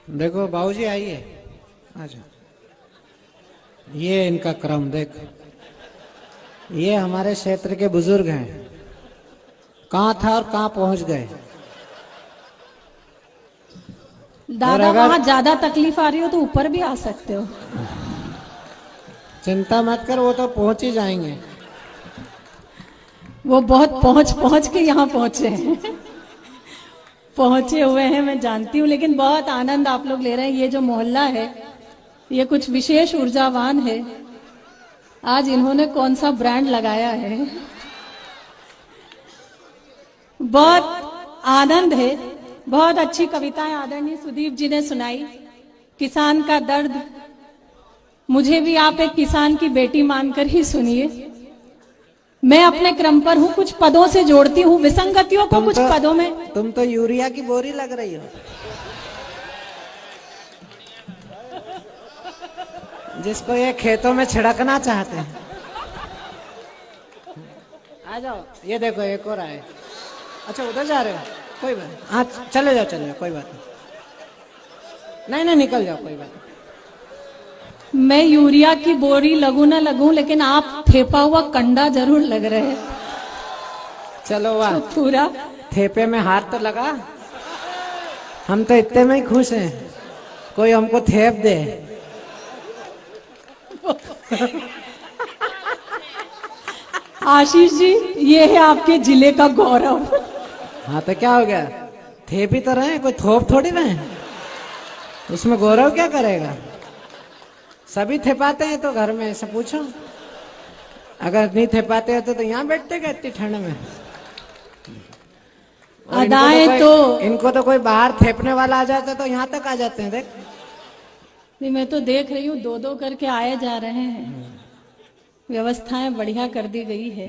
देखो बाबूजी आइए, अच्छा ये इनका क्रम देख। ये हमारे क्षेत्र के बुजुर्ग हैं, कहाँ था और कहाँ पहुंच गए। दादा वहां ज्यादा तकलीफ आ रही हो तो ऊपर भी आ सकते हो। चिंता मत कर, वो तो पहुंच ही जाएंगे। वो बहुत पहुंच पहुंच के यहाँ पहुंचे हैं। पहुंचे हुए हैं मैं जानती हूँ, लेकिन बहुत आनंद आप लोग ले रहे हैं। ये जो मोहल्ला है ये कुछ विशेष ऊर्जावान है। आज इन्होंने कौन सा ब्रांड लगाया है, बहुत आनंद है। बहुत अच्छी कविताएं आदरणीय सुदीप जी ने सुनाई। किसान का दर्द मुझे भी आप एक किसान की बेटी मानकर ही सुनिए। मैं अपने क्रम पर हूं, कुछ पदों से जोड़ती हूं विसंगतियों को कुछ पदों में। तुम तो यूरिया की बोरी लग रही हो। जिसको ये खेतों में छिड़कना चाहते हैं। आ जाओ, ये देखो एक और आए। अच्छा उधर जा रहे हो, कोई बात नहीं। हाँ चले जाओ चले जाओ, कोई बात नहीं। नहीं निकल जाओ, कोई बात नहीं। मैं यूरिया की बोरी लगूं ना लगूं, लेकिन आप थेपा हुआ कंडा जरूर लग रहे हैं। चलो वाह, तो पूरा थेपे में हाथ तो लगा। हम तो इतने में ही खुश हैं, कोई हमको थेप दे। आशीष जी, ये है आपके जिले का गौरव। हाँ तो क्या हो गया, थेप ही तो रहे, कोई थोप थोड़ी रहे। उसमें गौरव क्या करेगा, सभी थेपाते हैं तो घर में ऐसे पूछो। अगर नहीं थेपाते हैं तो यहाँ बैठते गए इतनी ठंड में। अदाएं तो इनको तो कोई बाहर थेपने वाला आ जाता तो यहाँ तक आ जाते हैं। देख नहीं, मैं तो देख रही हूँ दो दो करके आए जा रहे हैं। व्यवस्थाएं बढ़िया कर दी गई है।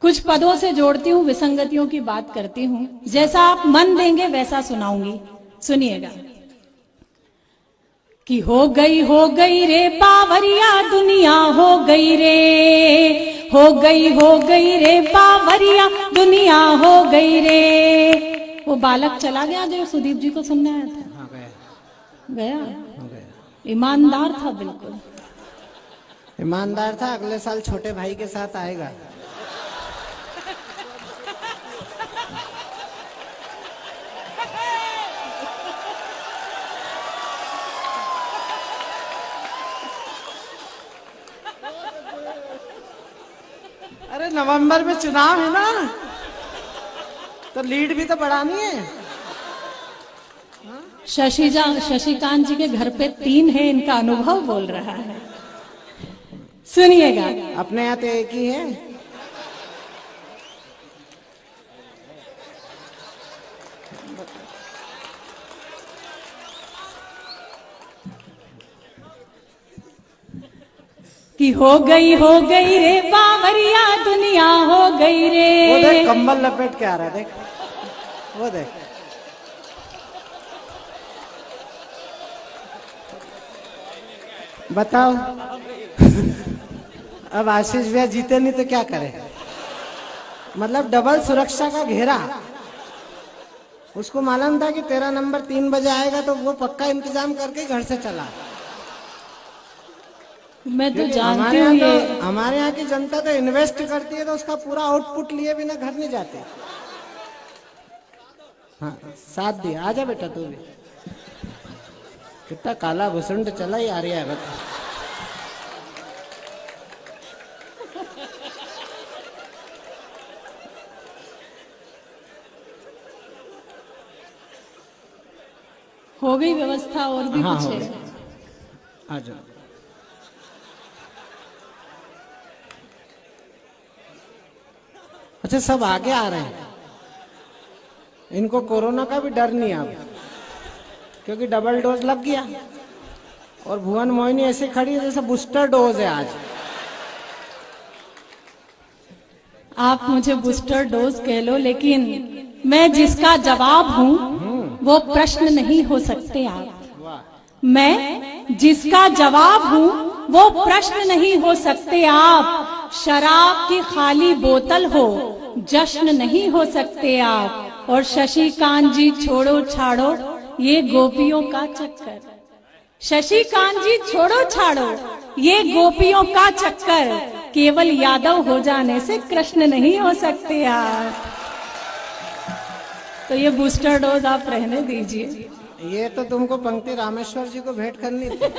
कुछ पदों से जोड़ती हूँ, विसंगतियों की बात करती हूँ। जैसा आप मन देंगे वैसा सुनाऊंगी, सुनिएगा। कि हो गई रे बावरिया दुनिया, हो गई रे बावरिया दुनिया, हो गई रे। वो बालक चला गया जो सुदीप जी को सुनने आया था। हाँ, गया। ईमानदार था, बिल्कुल ईमानदार था। अगले साल छोटे भाई के साथ आएगा। अरे नवंबर में चुनाव है ना, तो लीड भी तो बढ़ानी है। शशिकांत जी के घर पे 3 है, इनका अनुभव बोल रहा है। सुनिएगा। अपने यहाँ तो एक ही है। कि हो गई रे बावरिया दुनिया, हो गई रे। वो देख कंबल लपेट के आ रहा है, देख वो देख। बताओ अब आशीष भैया जीते नहीं तो क्या करे। मतलब डबल सुरक्षा का घेरा। उसको मालूम था कि तेरा नंबर 3 बजे आएगा, तो वो पक्का इंतजाम करके घर से चला। मैं तो जानती हूँ ये हमारे यहाँ की जनता तो इन्वेस्ट करती है, तो उसका पूरा आउटपुट लिए बिना घर नहीं जाते। हाँ साथ दिया। आजा बेटा तू भी। कितना काला भुसुंड चला ही आ रही है। हो गई व्यवस्था और भी हाँ, कुछ है। आ जाओ। अच्छा सब आगे आ रहे हैं। इनको कोरोना का भी डर नहीं अब, क्योंकि डबल डोज लग गया। और भुवन मोहिनी ऐसे खड़ी है जैसे बूस्टर डोज है आज। आप मुझे बूस्टर डोज कह लो, लेकिन मैं जिसका जवाब हूँ वो प्रश्न नहीं हो सकते आप। मैं जिसका जवाब हूँ वो प्रश्न नहीं हो सकते आप। शराब की खाली बोतल हो, जश्न नहीं हो सकते आप। और शशिकांत जी छोड़ो छाड़ो, ये गोपियों का चक्कर। शशिकांत जी छोड़ो छाड़ो ये गोपियों का चक्कर, केवल यादव हो जाने से कृष्ण नहीं हो सकते यार। तो ये बूस्टर डोज आप रहने दीजिए। ये तो तुमको पंक्ति रामेश्वर जी को भेंट करनी थी।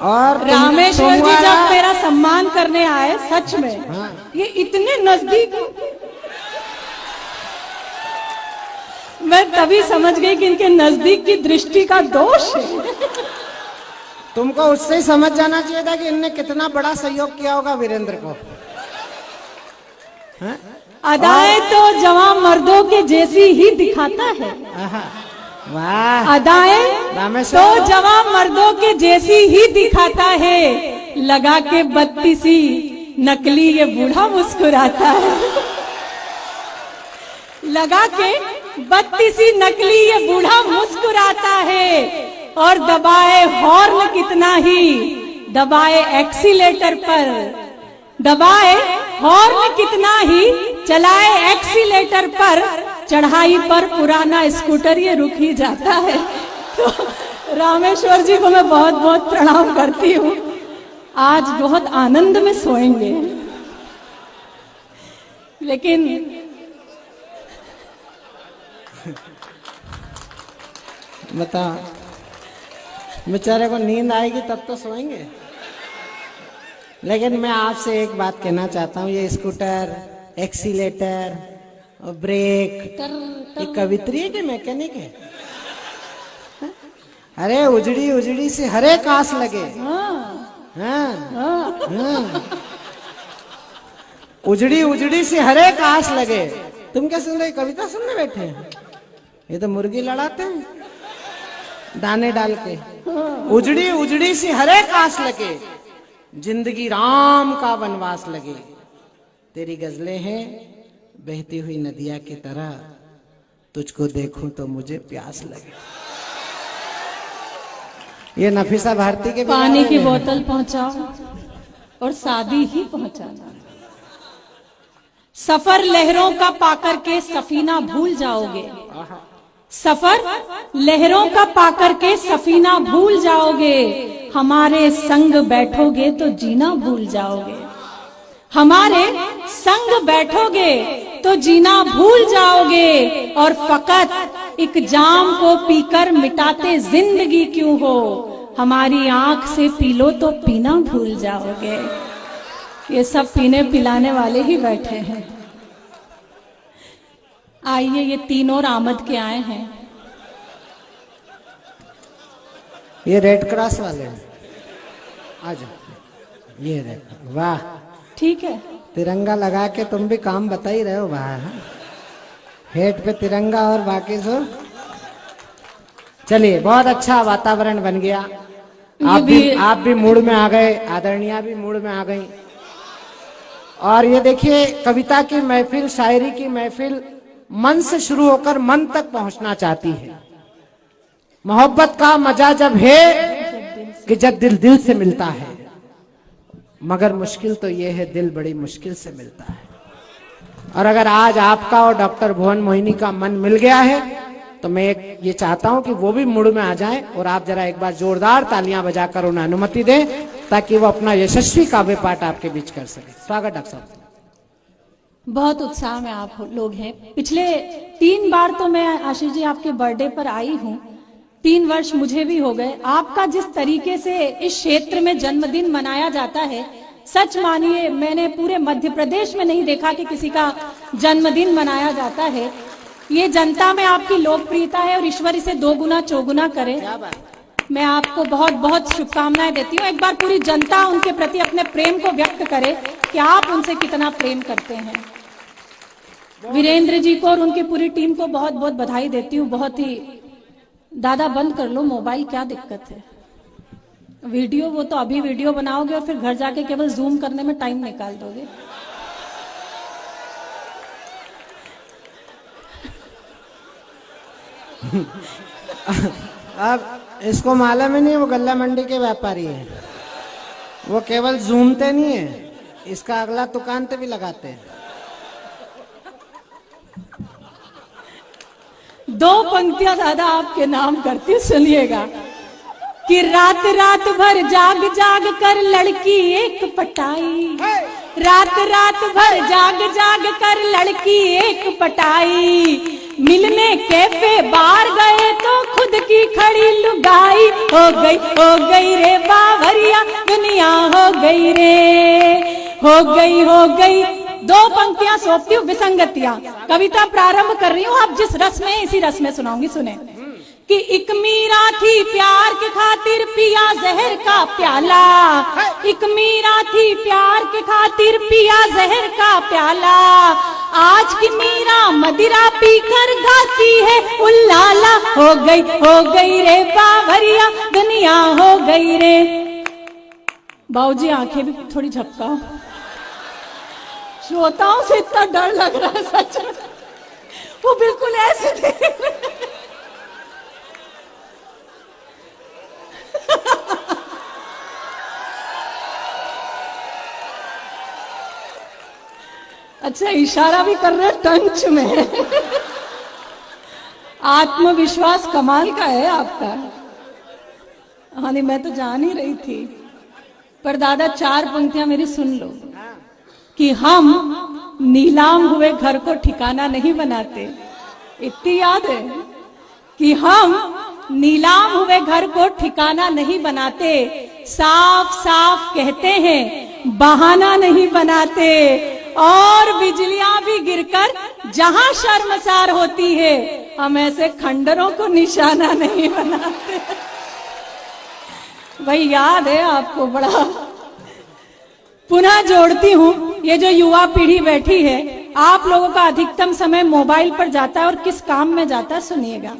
और रामेश्वर जी जब मेरा सम्मान करने आए सच में, हाँ। ये इतने नजदीक, मैं तभी समझ गई कि इनके नजदीक की दृष्टि का दोष है। तुमको उससे ही समझ जाना चाहिए था कि इनने कितना बड़ा सहयोग किया होगा वीरेंद्र को। हाँ? अदाएं तो जवां मर्दों के जैसी ही दिखाता है। वाह। अदाएं तो जवां मर्दों के जैसी ही दिखाता है, लगा के 32 नकली ये बूढ़ा मुस्कुराता है। लगा के 32 नकली ये बूढ़ा मुस्कुराता है, और दबाए हॉर्न कितना ही, दबाए एक्सीलेटर पर, दबाए हॉर्न कितना ही, चलाए एक्सीलेटर पर, चढ़ाई पर पुराना स्कूटर ये रुक ही जाता है। तो रामेश्वर जी को मैं बहुत बहुत प्रणाम करती हूँ। आज बहुत आनंद में सोएंगे, लेकिन बता, बेचारे को नींद आएगी तब तो सोएंगे। लेकिन मैं आपसे एक बात कहना चाहता हूँ, ये स्कूटर, एक्सीलेटर और ब्रेक, ये कवित्री है कि मैकेनिक है? अरे उजड़ी उजड़ी से हरे कास लगे। उजड़ी उजड़ी से हरे कास लगे। तुम क्या सुन रहे, कविता सुनने बैठे हैं? ये तो मुर्गी लड़ाते हैं दाने डाल के। उजड़ी उजड़ी सी हरे कास लगे, जिंदगी राम का वनवास लगे। तेरी गजलें हैं बहती हुई नदिया की तरह, तुझको देखूं तो मुझे प्यास लगे। ये नफीसा भारती के पानी की बोतल पहुंचाओ और शादी ही पहुंचाना। सफर लहरों का पाकर के सफीना भूल जाओगे। सफर लहरों का पाकर के सफीना भूल जाओगे, हमारे संग बैठोगे तो जीना भूल जाओगे। हमारे संग बैठोगे तो जीना भूल जाओगे, और फकत एक जाम को पीकर मिटाते जिंदगी क्यों हो, हमारी आंख से पी लो तो पीना भूल जाओगे। ये सब पीने पिलाने वाले ही बैठे हैं। आइए, ये तीन और आमद के आए हैं। ये रेड क्रॉस वाले हैं, आ जाओ। ये देखो, वाह, ठीक है। तिरंगा लगा के तुम भी काम बता ही रहे हो बाहर। हेड पे तिरंगा और बाकी सब। चलिए, बहुत अच्छा वातावरण बन गया। आप भी मूड में आ गए, आदरणीय भी मूड में आ गई। और ये देखिए, कविता की महफिल, शायरी की महफिल मन से शुरू होकर मन तक पहुंचना चाहती है। मोहब्बत का मजा जब है कि जब दिल दिल से मिलता है, मगर मुश्किल तो ये है, दिल बड़ी मुश्किल से मिलता है। और अगर आज आपका और डॉक्टर भुवन मोहिनी का मन मिल गया है, तो मैं ये चाहता हूं कि वो भी मूड में आ जाएं, और आप जरा एक बार जोरदार तालियां बजाकर उन्हें अनुमति दें, ताकि वो अपना यशस्वी काव्य पाठ आपके बीच कर सके। स्वागत डॉक्टर साहब। बहुत उत्साह में आप लोग हैं। पिछले 3 बार तो मैं आशीष जी आपके बर्थडे पर आई हूँ। 3 वर्ष मुझे भी हो गए। आपका जिस तरीके से इस क्षेत्र में जन्मदिन मनाया जाता है, सच मानिए मैंने पूरे मध्य प्रदेश में नहीं देखा कि किसी का जन्मदिन मनाया जाता है। ये जनता में आपकी लोकप्रियता है, और ईश्वर इसे 2 गुना चौगुना करे। मैं आपको बहुत बहुत शुभकामनाएं देती हूँ। एक बार पूरी जनता उनके प्रति अपने प्रेम को व्यक्त करे कि आप उनसे कितना प्रेम करते हैं। वीरेंद्र जी को और उनकी पूरी टीम को बहुत बहुत बधाई देती हूँ। बहुत ही, दादा बंद कर लो मोबाइल, क्या दिक्कत है? वीडियो, वो तो अभी वीडियो बनाओगे और फिर घर जाके केवल जूम करने में टाइम निकाल दोगे। अब इसको मालूम ही नहीं, वो गल्ला मंडी के व्यापारी है। वो केवल जूमते नहीं है, इसका अगला दुकान पे भी लगाते हैं। 2 पंक्तियां दादा आपके नाम करती, सुनिएगा कि रात रात भर जाग जाग कर लड़की एक पटाई, रात रात भर जाग जाग कर लड़की एक पटाई, मिलने कैफे बार गए तो खुद की खड़ी लुगाई, हो गई रे बावरिया दुनिया, हो गई रे, हो गई। 2 पंक्तियां सौंपती हूँ, विसंगतियां। कविता प्रारंभ कर रही हूँ, आप जिस रस में इसी रस में सुनाऊंगी, सुने कि एक मीरा थी प्यार के खातिर पिया जहर का प्याला, एक मीरा थी प्यार के खातिर पिया जहर का प्याला, आज की मीरा मदिरा पीकर गाती है उल्लाला, हो गई रे बावरिया दुनिया, हो गई रे। बाबूजी आंखें भी थोड़ी झपकाओ, श्रोताओं से इतना डर लग रहा है सच में, वो बिल्कुल ऐसे देख रहे हैं। अच्छा, इशारा भी कर रहे टंच में। आत्मविश्वास कमाल का है आपका। हाँ नहीं, मैं तो जान ही रही थी, पर दादा 4 पंक्तियां मेरी सुन लो कि हम नीलाम हुए घर को ठिकाना नहीं बनाते। इतनी याद है कि हम नीलाम हुए घर को ठिकाना नहीं बनाते, साफ साफ कहते हैं बहाना नहीं बनाते, और बिजलियां भी गिरकर जहां शर्मसार होती है, हम ऐसे खंडरों को निशाना नहीं बनाते। भाई याद है आपको? बड़ा पुनः जोड़ती हूँ, ये जो युवा पीढ़ी बैठी है, आप लोगों का अधिकतम समय मोबाइल पर जाता है, और किस काम में जाता है सुनिएगा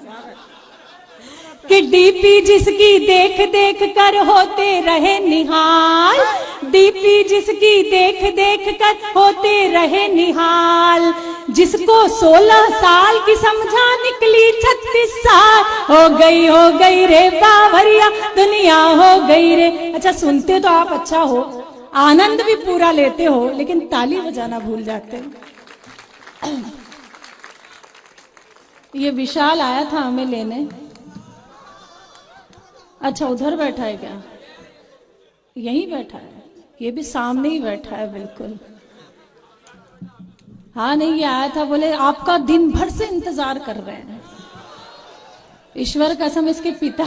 कि डीपी जिसकी देख देख कर होते रहे निहाल, डीपी जिसकी देख देख कर होते रहे निहाल, जिसको 16 साल की समझा निकली 36 साल, हो गई रे बावरिया दुनिया, हो गई रे। अच्छा, सुनते तो आप अच्छा हो, आनंद भी पूरा लेते हो, लेकिन ताली बजाना भूल जाते हो। ये विशाल आया था हमें लेने। अच्छा, उधर बैठा है क्या? यहीं बैठा है, ये भी सामने ही बैठा है बिल्कुल। हाँ नहीं, ये आया था, बोले आपका दिन भर से इंतजार कर रहे हैं। ईश्वर कसम, इसके पिता,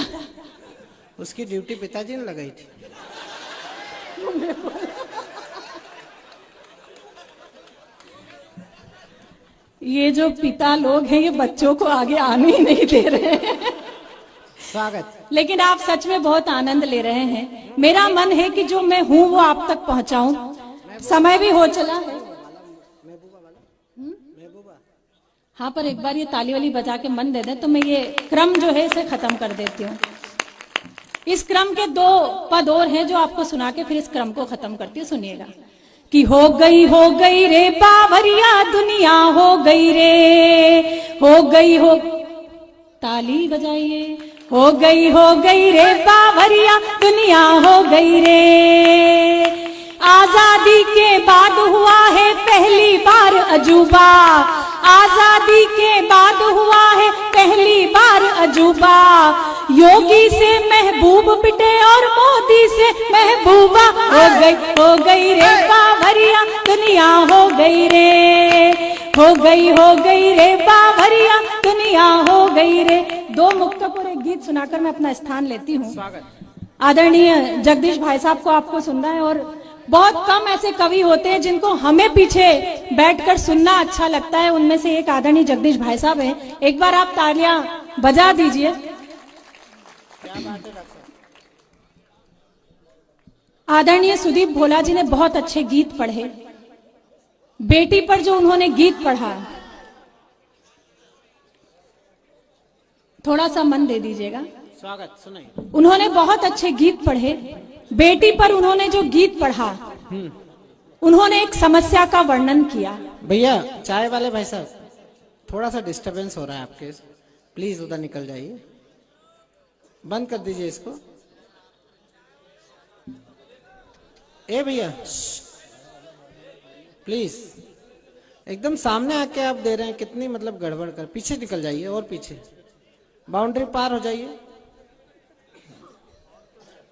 उसकी ड्यूटी पिताजी ने लगाई थी। ये जो पिता लोग हैं, ये बच्चों को आगे आने ही नहीं दे रहे हैं। स्वागत। लेकिन आप सच में बहुत आनंद ले रहे हैं। मेरा मन है कि जो मैं हूं वो आप तक पहुंचाऊं। समय भी हो चला है। हाँ, पर एक बार ये ताली वाली बजा के मन दे दे तो मैं ये क्रम जो है इसे खत्म कर देती हूँ। इस क्रम के 2 पद और हैं जो आपको सुना के फिर इस क्रम को खत्म करती हूँ। सुनिएगा कि हो गई रे बावरिया दुनिया, हो गई रे, हो ताली बजाइए, हो गई रे बावरिया दुनिया, हो गई रे। आजादी के बाद हुआ है पहली बार अजूबा, आजादी के बाद हुआ है पहली बार अजूबा, योगी से महबूब पिटे और मोदी से महबूबा, हो गई रे बावरिया दुनिया, हो गई रे, हो गई रे बावरिया दुनिया, हो गई रे। 2 मुक्तों पर एक गीत सुनाकर मैं अपना स्थान लेती हूँ। आदरणीय जगदीश भाई साहब को आपको सुनना है, और बहुत कम ऐसे कवि होते हैं जिनको हमें पीछे बैठकर सुनना अच्छा लगता है। उनमें से एक आदरणीय जगदीश भाई साहब हैं। एक बार आप तालियां बजा दीजिए। आदरणीय सुदीप भोला जी ने बहुत अच्छे गीत पढ़े। बेटी पर जो उन्होंने गीत पढ़ा, थोड़ा सा मन दे दीजिएगा। स्वागत, सुनाइए। उन्होंने बहुत अच्छे गीत पढ़े। बेटी पर उन्होंने जो गीत पढ़ा, उन्होंने एक समस्या का वर्णन किया। भैया चाय वाले भाई साहब, थोड़ा सा डिस्टरबेंस हो रहा है आपके, प्लीज उधर निकल जाइए, बंद कर दीजिए इसको। ए भैया प्लीज, एकदम सामने आके आप दे रहे हैं, कितनी मतलब गड़बड़ कर, पीछे निकल जाइए और पीछे, बाउंड्री पार हो जाइए।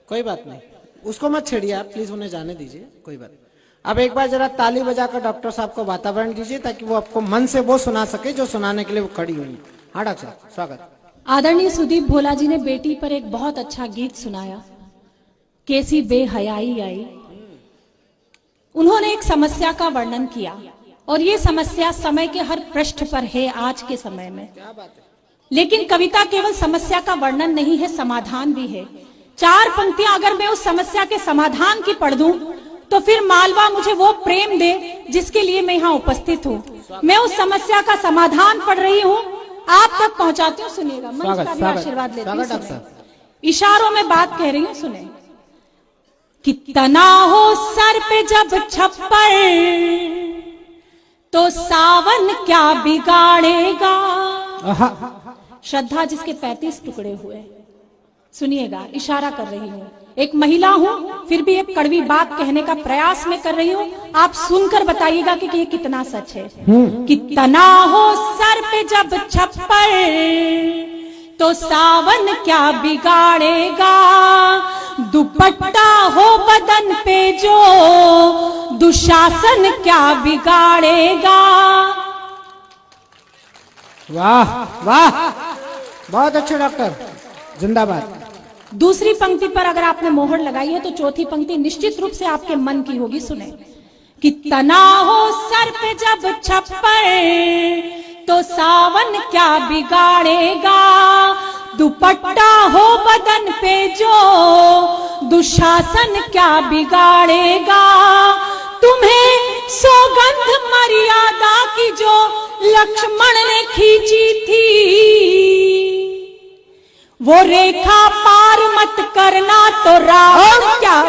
कोई बात नहीं, उसको मत छेड़िए आप प्लीज, उन्हें जाने दीजिए, कोई बात नहीं। अब एक बार जरा ताली बजाकर डॉक्टर साहब को वातावरण दीजिए ताकि वो आपको मन से वो सुना सके जो सुनाने के लिए वो खड़ी हुई है। हाँ डॉक्टर साहब, स्वागत। आदरणीय सुदीप भोला जी ने बेटी पर एक बहुत अच्छा गीत सुनाया, कैसी बेहयाई आई। उन्होंने एक समस्या का वर्णन किया और ये समस्या समय के हर पृष्ठ पर है आज के समय में। क्या बात है। लेकिन कविता केवल समस्या का वर्णन नहीं है, समाधान भी है। 4 पंक्तियां अगर मैं उस समस्या के समाधान की पढ़ दूं तो फिर मालवा मुझे वो प्रेम दे जिसके लिए मैं यहाँ उपस्थित हूँ। मैं उस समस्या का समाधान पढ़ रही हूँ, आप तक पहुंचाती हूँ, सुनिएगा। मंच का भी आशीर्वाद लेती हूँ। इशारों में बात कह रही हूँ, सुने। कितना हो सर पे जब छप्पर तो सावन क्या बिगाड़ेगा। श्रद्धा जिसके 35 टुकड़े हुए। सुनिएगा, इशारा कर रही हूँ, एक महिला हूँ फिर भी एक कड़वी बात कहने का प्रयास मैं कर रही हूँ। आप सुनकर बताइएगा कि ये कितना सच है। कितना हो सर पे जब छप्पर तो सावन क्या बिगाड़ेगा। दुपट्टा हो बदन पे जो दुशासन क्या बिगाड़ेगा। वाह वाह, बहुत अच्छे डॉक्टर, जिंदाबाद। दूसरी पंक्ति पर अगर आपने मोहर लगाई है तो चौथी पंक्ति निश्चित रूप से आपके मन की होगी, सुने। कितना हो सर पे जब छप्पर तो सावन क्या बिगाड़ेगा। दुपट्टा हो बदन पे जो दुशासन क्या बिगाड़ेगा। तुम्हें सौगंध मर्यादा की जो लक्ष्मण ने खींची थी वो रेखा पार मत करना तो रावण क्या।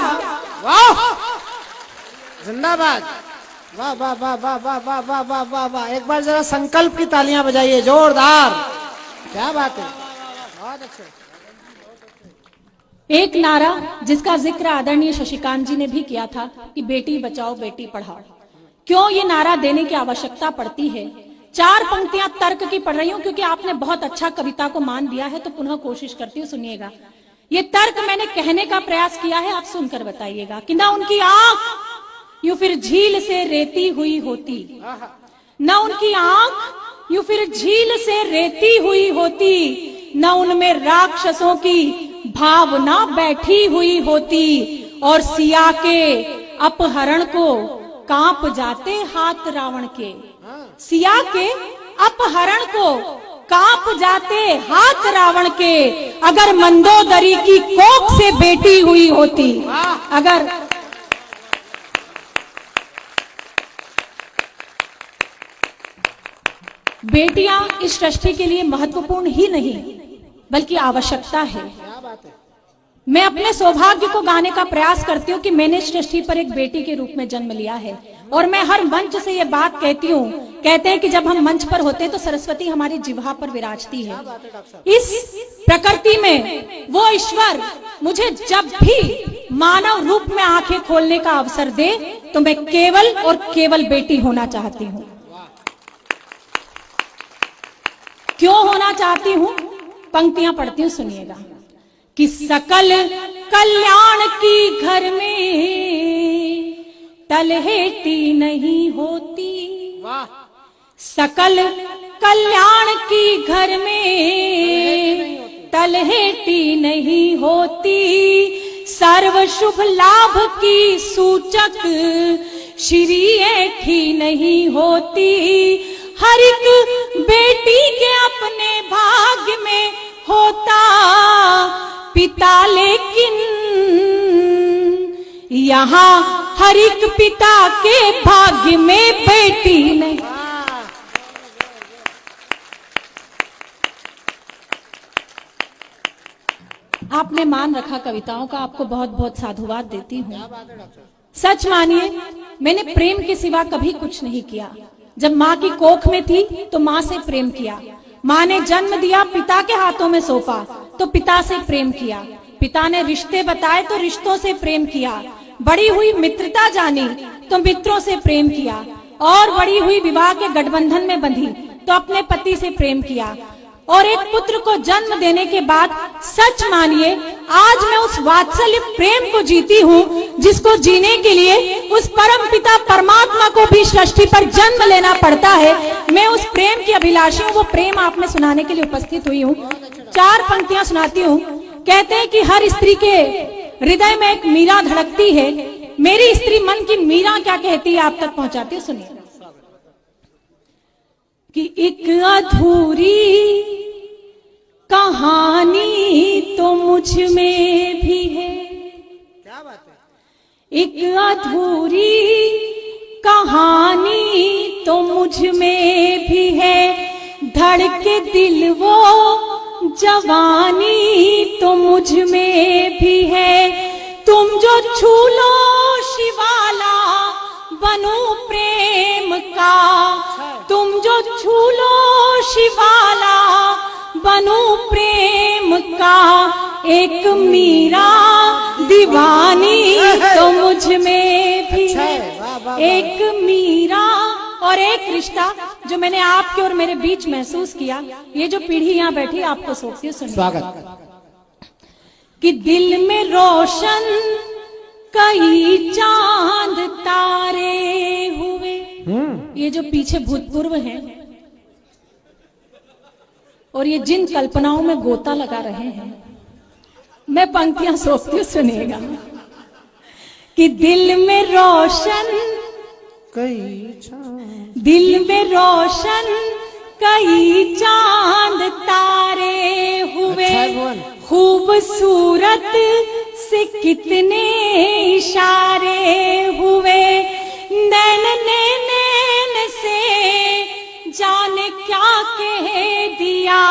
वाह, जिंदाबाद। वाह वाह वाह वाह वाह वाह वाह वाह वाह वाह, एक बार जरा संकल्प की तालियां बजाइए जोरदार। क्या बात है, बहुत अच्छे। एक नारा जिसका जिक्र आदरणीय शशिकांत जी ने भी किया था कि बेटी बचाओ बेटी पढ़ाओ। क्यों ये नारा देने की आवश्यकता पड़ती है। 4 पंक्तियां तर्क की पढ़ रही हूं क्योंकि आपने बहुत अच्छा कविता को मान दिया है, तो पुनः कोशिश करती हूँ, सुनिएगा। ये तर्क मैंने कहने का प्रयास किया है, आप सुनकर बताइएगा कि ना उनकी आंख यूं फिर झील से रेती हुई होती, ना उनकी आंख यूं फिर झील से रेती हुई होती, न उनमें राक्षसों की भावना बैठी हुई होती। और सिया के अपहरण को कांप जाते हाथ रावण के। सिया के अपहरण को कांप जाते हाथ रावण के। अगर मंदोदरी की कोख से बेटी हुई होती, अगर बेटियां इस सृष्टि के लिए महत्वपूर्ण ही नहीं बल्कि आवश्यकता है। मैं अपने सौभाग्य को गाने का प्रयास करती हूँ कि मैंने इस सृष्टि पर एक बेटी के रूप में जन्म लिया है। और मैं हर मंच से ये बात कहती हूँ, कहते हैं कि जब हम मंच पर होते हैं तो सरस्वती हमारी जिह्वा पर विराजती है। इस प्रकृति में वो ईश्वर मुझे जब भी मानव रूप में आंखें खोलने का अवसर दे तो मैं केवल और केवल बेटी होना चाहती हूँ। क्यों होना चाहती हूँ, पंक्तियां पढ़ती हूँ, सुनिएगा। कि सकल कल्याण की घर में तलहेटी नहीं होती। सकल कल्याण की घर में तलहेटी नहीं होती। सर्व शुभ लाभ की सूचक श्री ऐठी नहीं होती। हर एक बेटी के अपने भाग्य में होता पिता, लेकिन यहाँ हर एक पिता के भाग्य में बेटी नहीं। आपने मान रखा कविताओं का, आपको बहुत बहुत साधुवाद देती हूँ। सच मानिए, मैंने प्रेम के सिवा कभी कुछ नहीं किया। जब माँ की कोख में थी तो माँ से प्रेम किया। माँ ने जन्म दिया, पिता के हाथों में सौंपा तो पिता से प्रेम किया। पिता ने रिश्ते बताए तो रिश्तों से प्रेम किया। बड़ी हुई मित्रता जानी तो मित्रों से प्रेम किया, और बड़ी हुई विवाह के गठबंधन में बंधी तो अपने पति से प्रेम किया, और एक पुत्र को जन्म देने के बाद सच मानिए आज मैं उस वात्सल्य प्रेम को जीती हूँ जिसको जीने के लिए उस परम पिता परमात्मा को भी सृष्टि पर जन्म लेना पड़ता है। मैं उस प्रेम की अभिलाषी हूँ, वो प्रेम आपने सुनाने के लिए उपस्थित हुई हूँ। 4 पंक्तियां सुनाती हूँ। कहते हैं कि हर स्त्री के हृदय में एक मीरा धड़कती है, मेरी स्त्री मन की मीरा क्या कहती है आप तक पहुंचाती है, सुनिए। कि एक अधूरी कहानी तो मुझ में भी है, क्या बात है, एक अधूरी कहानी तो मुझ में भी है, धड़के दिल वो जवानी तो मुझ में भी है, तुम जो छू लो शिवाला बनू प्रेम का, तुम जो छू लो शिवाला बनू प्रेम का, एक मीरा दीवानी तो मुझ में भी है, एक मीरा। और एक रिश्ता जो मैंने आपके और मेरे बीच महसूस किया, ये जो पीढ़ी यहाँ बैठी आपको सौंपती है, सुनिए। स्वागत। कि दिल में रोशन कई चांद तारे हुए, ये जो पीछे भूतपूर्व हैं और ये जिन कल्पनाओं में गोता लगा रहे हैं, मैं पंक्तियां सोचती हूँ, सुनिएगा। कि दिल में रोशन दिल में रोशन कई चांद तारे हुए, खूबसूरत से कितने इशारे हुए, नैन ने नैन से जाने क्या कह दिया,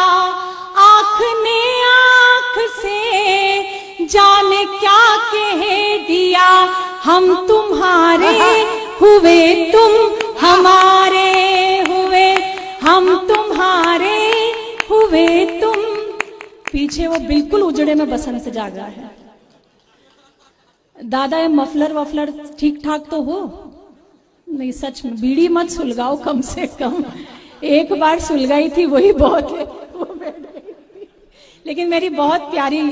आँख ने आँख से जाने क्या कह दिया, हम तुम्हारे हुए तुम हमारे हुए, हम तुम्हारे हुए तुम। पीछे वो बिल्कुल उजड़े में बसंत जाग रहा है। दादा ये मफलर वफलर ठीक ठाक तो हो? नहीं, सच में बीड़ी मत सुलगाओ, कम से कम एक बार सुलगाई थी वही बहुत है, वो बैठ गई थी। लेकिन मेरी बहुत प्यारी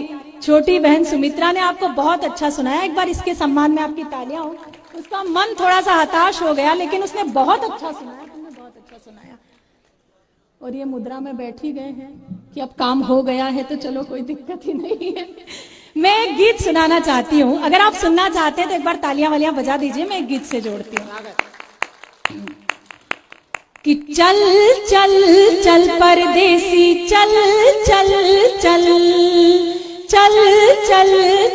छोटी बहन सुमित्रा ने आपको बहुत अच्छा सुनाया। एक बार इसके सम्मान में आपकी तालियां हो। उसका मन थोड़ा सा हताश हो गया, लेकिन उसने बहुत अच्छा सुनाया, तुमने बहुत अच्छा सुनाया। और ये मुद्रा में बैठ ही गए हैं कि अब काम हो गया है तो चलो कोई दिक्कत ही नहीं है। मैं एक गीत सुनाना चाहती हूँ, अगर आप सुनना चाहते हैं तो एक बार तालियां वालियां बजा दीजिए, मैं एक गीत से जोड़ती हूँ। कि चल चल चल परदेसी चल चल चल चल चल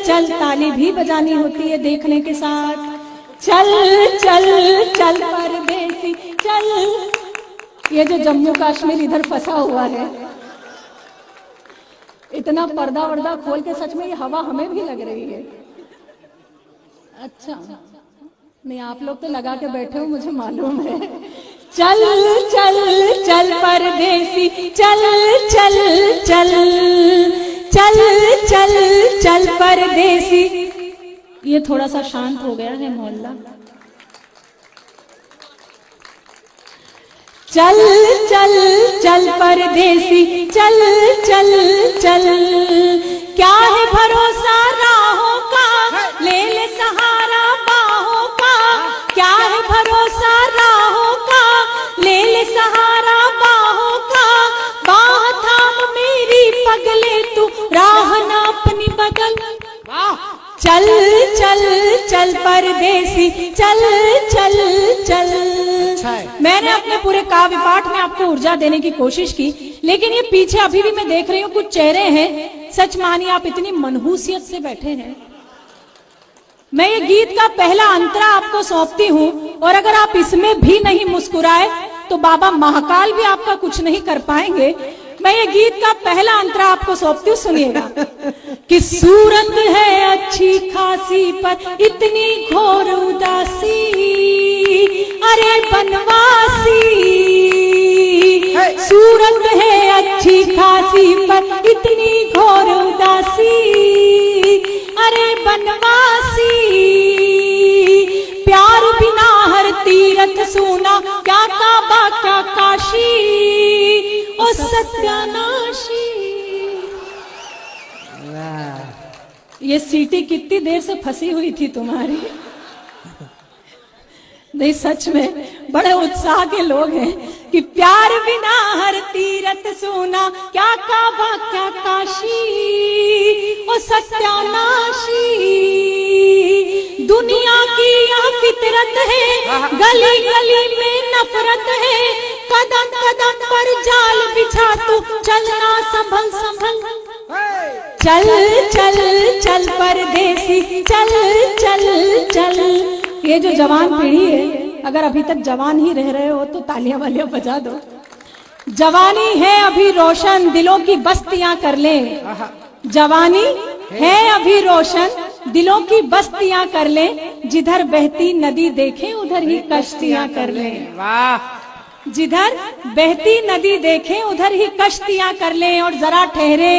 चल, ताली भी बजानी होती है देखने के साथ। चल चल चल परदेसी चल। ये जो जम्मू कश्मीर इधर फंसा हुआ है, इतना पर्दा वर्दा खोल के, सच में ये हवा हमें भी लग रही है। अच्छा नहीं, आप लोग तो लगा के बैठे हो, मुझे मालूम है। चल चल चल परदेसी चल चल चल चल चल चल परदेसी। ये थोड़ा सा शांत हो गया है मोहल्ला। चल चल चल परदेसी चल चल चल, क्या है भरोसा राहों का, ले ले सहारा बाहों का। क्या है भरोसा राहों का, ले ले सहारा बाहों का। बाह थाम मेरी पगले तू, राह ना अपनी बगल। चल चल चल परदेसी चल चल चल। मैंने अपने पूरे काव्य पाठ में आपको ऊर्जा देने की कोशिश की, लेकिन ये पीछे अभी भी मैं देख रही हूँ कुछ चेहरे हैं, सच मानिए आप इतनी मनहूसियत से बैठे हैं। मैं ये गीत का पहला अंतरा आपको सौंपती हूँ, और अगर आप इसमें भी नहीं मुस्कुराए तो बाबा महाकाल भी आपका कुछ नहीं कर पाएंगे। मैं ये गीत का पहला अंतरा आपको सौंपती हूँ, सुनिएगा। कि सूरत है अच्छी खासी पर इतनी घोर उदासी, अरे बनवासी। सूरत है अच्छी खासी पर इतनी घोर उदासी, अरे बनवासी। तीरथ सूना, क्या काबा क्या काशी, ओ सत्यानाशी। ये सीटी कितनी देर से फंसी हुई थी तुम्हारी। नहीं, सच में बड़े उत्साह के लोग हैं कि प्यार बिना हर तीरथ सूना, क्या काबा क्या काशी, ओ सत्यानाशी। दुनिया की यह फितरत है, गली गली में नफरत है, कदम कदम पर जाल बिछा तू चलना संभल संभल। चल चल चल परदेसी, चल चल चल। ये जो जवान पीढ़ी है, अगर अभी तक जवान ही रह रहे हो तो तालियां वालियां बजा दो। जवानी है अभी रोशन, दिलों की बस्तियां कर ले। जवानी है अभी रोशन, दिलों की बस्तियां कर ले, जिधर बहती नदी देखे उधर ही कश्तियां कर ले। जिधर बहती नदी देखे उधर ही कश्तियां कर ले, और जरा ठहरे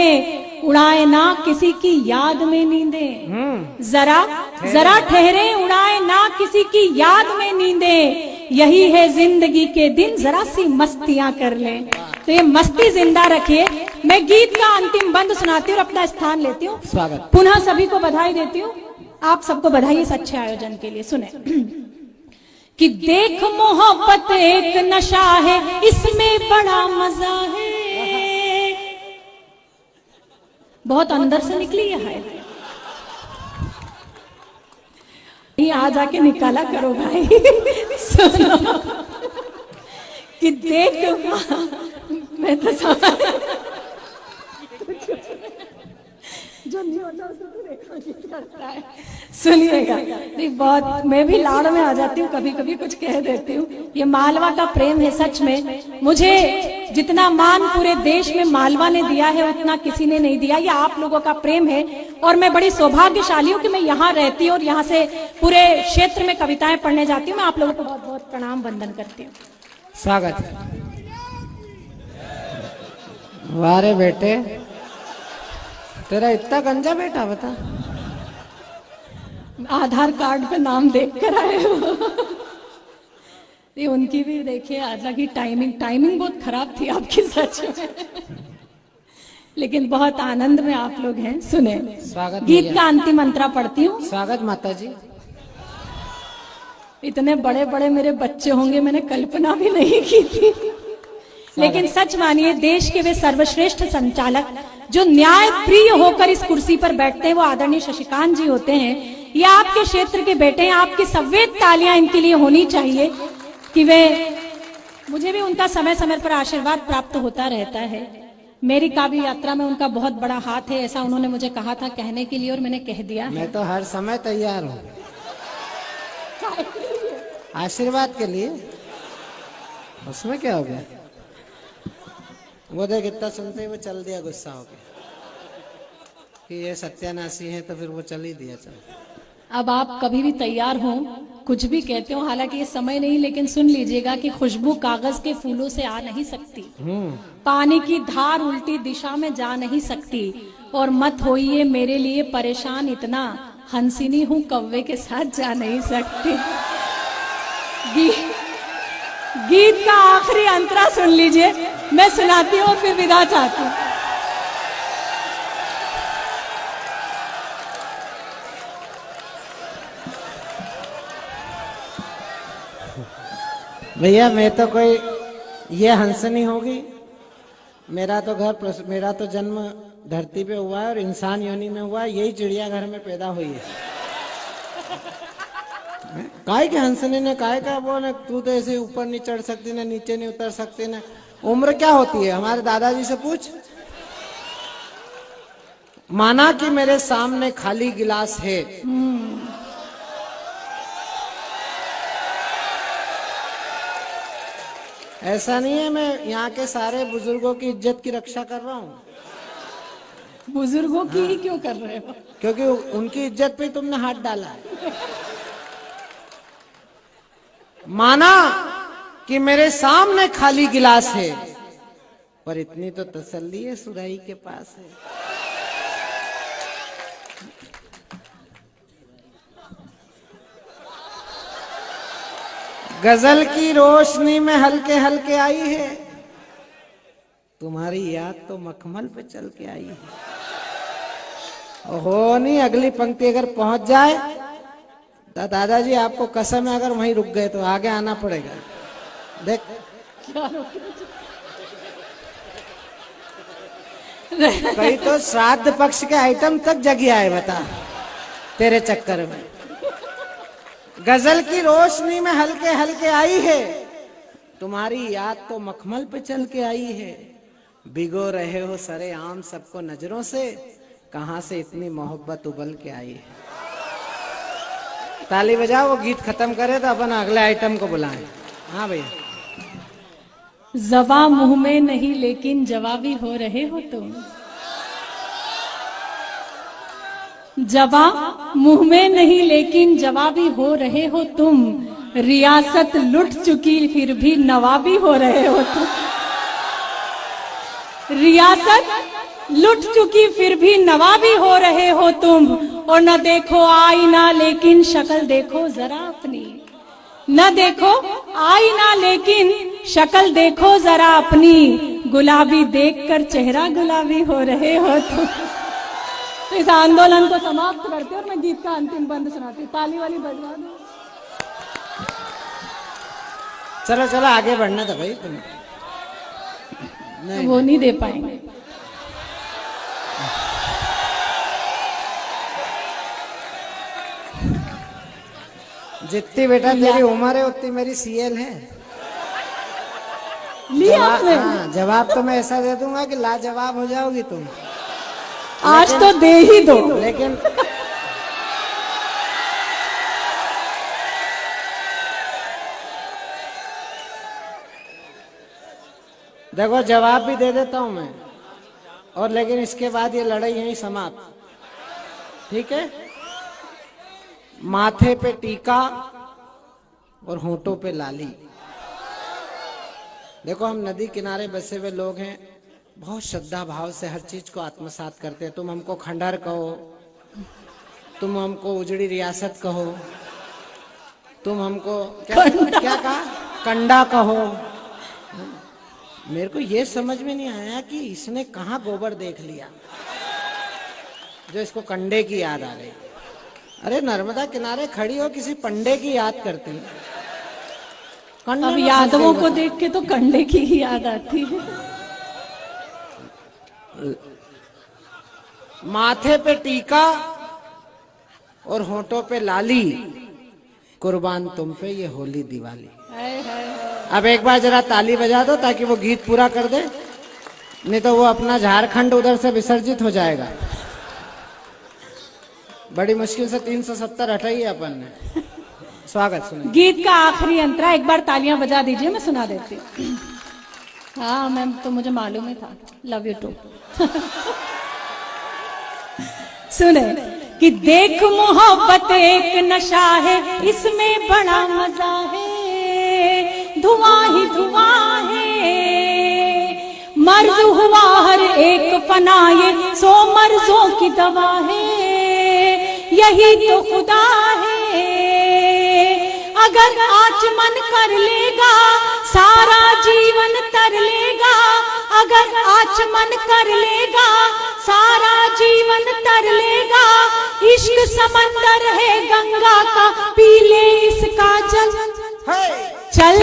उड़ाए ना किसी की याद में नींदे। जरा ठहरे उड़ाए ना किसी की याद में नींदे, यही है जिंदगी के दिन, जरा सी मस्तियां कर ले। तो ये मस्ती जिंदा रखिए। मैं गीत का अंतिम बंद सुनाती हूँ और अपना स्थान लेती हूँ। स्वागत। पुनः सभी को बधाई देती हूँ। आप सबको बधाई इस अच्छे आयोजन के लिए। सुने कि देख मोहब्बत एक नशा है, इसमें बड़ा मजा है। बहुत अंदर से निकली है, ये आ जाके निकाला करो भाई। सुनो कि देख, मैं तो जो नहीं होता उसको करता है। सुनिएगा, नहीं बहुत मैं भी लाड़ में आ जाती हूँ, कभी कभी कुछ कह देती हूँ। ये मालवा का प्रेम है सच में। मुझे जितना मान पूरे देश में मालवा ने दिया है उतना किसी ने नहीं दिया। ये आप लोगों का प्रेम है, और मैं बड़ी सौभाग्यशाली हूँ कि मैं यहाँ रहती हूँ और यहाँ से पूरे क्षेत्र में कविताएं पढ़ने जाती हूँ। मैं आप लोगों को बहुत बहुत प्रणाम वंदन करती हूँ। स्वागत। वारे बेटे, तेरा इतना गंजा बेटा, बता। आधार कार्ड पे नाम देख कर आए हो। ये उनकी भी देखिए आज की टाइमिंग बहुत खराब थी आपकी सच में। लेकिन बहुत आनंद में आप लोग हैं। सुने, स्वागत। गीत का अंतिम मंत्रा पढ़ती हूँ। स्वागत माता जी। इतने बड़े बड़े मेरे बच्चे होंगे मैंने कल्पना भी नहीं की थी। लेकिन सच मानिए, देश के वे सर्वश्रेष्ठ संचालक जो न्याय प्रिय होकर इस कुर्सी पर बैठते हैं, वो आदरणीय शशिकांत जी होते हैं। ये आपके क्षेत्र के बेटे हैं। आपकी सवेत तालियां इनके लिए होनी चाहिए कि वे, मुझे भी उनका समय समय पर आशीर्वाद प्राप्त होता रहता है। मेरी काव्य यात्रा में उनका बहुत बड़ा हाथ है, ऐसा उन्होंने मुझे कहा था कहने के लिए, और मैंने कह दिया। मैं तो हर समय तैयार हूँ आशीर्वाद के लिए। उसमें क्या हो गया? वो देख इतना सुनते ही वो चल दिया गुस्सा होके कि ये सत्यानाशी है, तो फिर वो चल ही दिया। चल, अब आप कभी भी तैयार हो, कुछ भी कहते हो। हालांकि ये समय नहीं, लेकिन सुन लीजिएगा कि खुशबू कागज के फूलों से आ नहीं सकती, पानी की धार उल्टी दिशा में जा नहीं सकती, और मत होइए मेरे लिए परेशान इतना, हंसिनी हूँ कौवे के साथ जा नहीं सकती। गीत का आखिरी अंतरा सुन लीजिए, मैं सुनाती हूँ और फिर विदा चाहती हूँ। भैया मैं तो कोई ये हंसनी होगी। मेरा तो जन्म धरती पे हुआ है और इंसान योनि में हुआ है। यही चिड़ियाघर में पैदा हुई है। काय के हंसने ने काय का वो न, तू तो ऐसे ऊपर नहीं चढ़ सकती, ना नीचे नहीं उतर सकती, ना उम्र क्या होती है? हमारे दादाजी से पूछ। माना कि मेरे सामने खाली गिलास है, ऐसा नहीं है मैं यहाँ के सारे बुजुर्गों की इज्जत की रक्षा कर रहा हूँ। बुजुर्गों की ही क्यों कर रहे हो? क्योंकि उनकी इज्जत पे तुमने हाथ डाला है। माना कि मेरे सामने खाली गिलास है, पर इतनी तो तसल्ली है सुराही के पास है। गजल की रोशनी में हल्के हल्के आई है, तुम्हारी याद तो मखमल पे चल के आई है। हो नहीं, अगली पंक्ति अगर पहुंच जाए तो दादाजी आपको कसम है, अगर वहीं रुक गए तो आगे आना पड़ेगा। देख कहीं तो श्राद्ध पक्ष के आइटम तक जगी आए, बता तेरे चक्कर में। गजल की रोशनी में हल्के हल्के आई है, तुम्हारी याद तो मखमल पे चल के आई है। भिगो रहे हो सरे आम सबको नजरों से, कहां से इतनी मोहब्बत उबल के आई है। ताली बजाओ, वो गीत खत्म करे तो अपन अगले आइटम को बुलाएं। हाँ भैया। ज़बां मुंह में नहीं लेकिन जवाबी हो रहे हो तुम। ज़बां मुंह में नहीं लेकिन जवाबी हो रहे हो तुम। रियासत लुट चुकी फिर भी नवाबी हो रहे हो तुम। रियासत लुट चुकी फिर भी नवाबी हो रहे हो तुम। और न देखो आईना लेकिन शक्ल देखो जरा अपनी। न देखो आईना लेकिन शक्ल देखो जरा अपनी। गुलाबी देखकर चेहरा गुलाबी हो रहे हो तुम। तो इस आंदोलन को समाप्त करते और मैं गीत का अंतिम बंद सुनाती हूँ। ताली वाली बजवा दो। चलो चलो आगे बढ़ना था भाई तुम। नहीं, वो नहीं दे पाएंगे। जितनी बेटा तेरी उम्र है उतनी मेरी सीएल है। लिया आपने? हाँ, जवाब तो मैं ऐसा दे दूंगा कि लाजवाब हो जाओगी तुम। आज तो दे ही दो। लेकिन देखो जवाब भी दे देता हूं मैं, और लेकिन इसके बाद ये लड़ाई यहीं समाप्त। ठीक है? माथे पे टीका और होंठों पे लाली। देखो हम नदी किनारे बसे हुए लोग हैं, बहुत श्रद्धा भाव से हर चीज को आत्मसात करते हैं। तुम हमको खंडहर कहो, तुम हमको उजड़ी रियासत कहो, तुम हमको क्या कहा, कंडा कहो। मेरे को ये समझ में नहीं आया कि इसने कहाँ गोबर देख लिया जो इसको कंडे की याद आ गई। अरे नर्मदा किनारे खड़ी हो किसी पंडे की याद करती है। अब यादवों को देख के तो कंडे की ही याद आती है। माथे पे टीका और होठों पे लाली, कुर्बान तुम पे ये होली दिवाली। अब एक बार जरा ताली बजा दो ताकि वो गीत पूरा कर दे, नहीं तो वो अपना झारखंड उधर से विसर्जित हो जाएगा। बड़ी मुश्किल से 370 हटाई है अपन ने। स्वागत सुनिए। गीत का आखिरी अंतरा एक बार तालियां बजा दीजिए, मैं सुना देती हूँ। हाँ मैम, तो मुझे मालूम ही था। Love you too. सुने कि देख मोहब्बत एक नशा है, इसमें बड़ा मजा है। धुआं ही धुआं है, मर्ज हुआ हर एक फना, ये 100 मर्जों की दवा है। यही तो खुदा है, अगर आचमन कर लेगा सारा जीवन तर लेगा। अगर आचमन कर लेगा सारा जीवन तर लेगा। इश्क समंदर है गंगा का, पी ले इसका जल। चल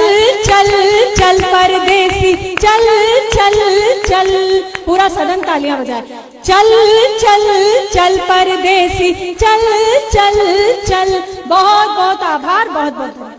चल चल परदेसी, चल चल चल। पूरा सदन तालियां बजाए। चल चल चल परदेसी, चल चल चल। बहुत बहुत आभार, बहुत बहुत।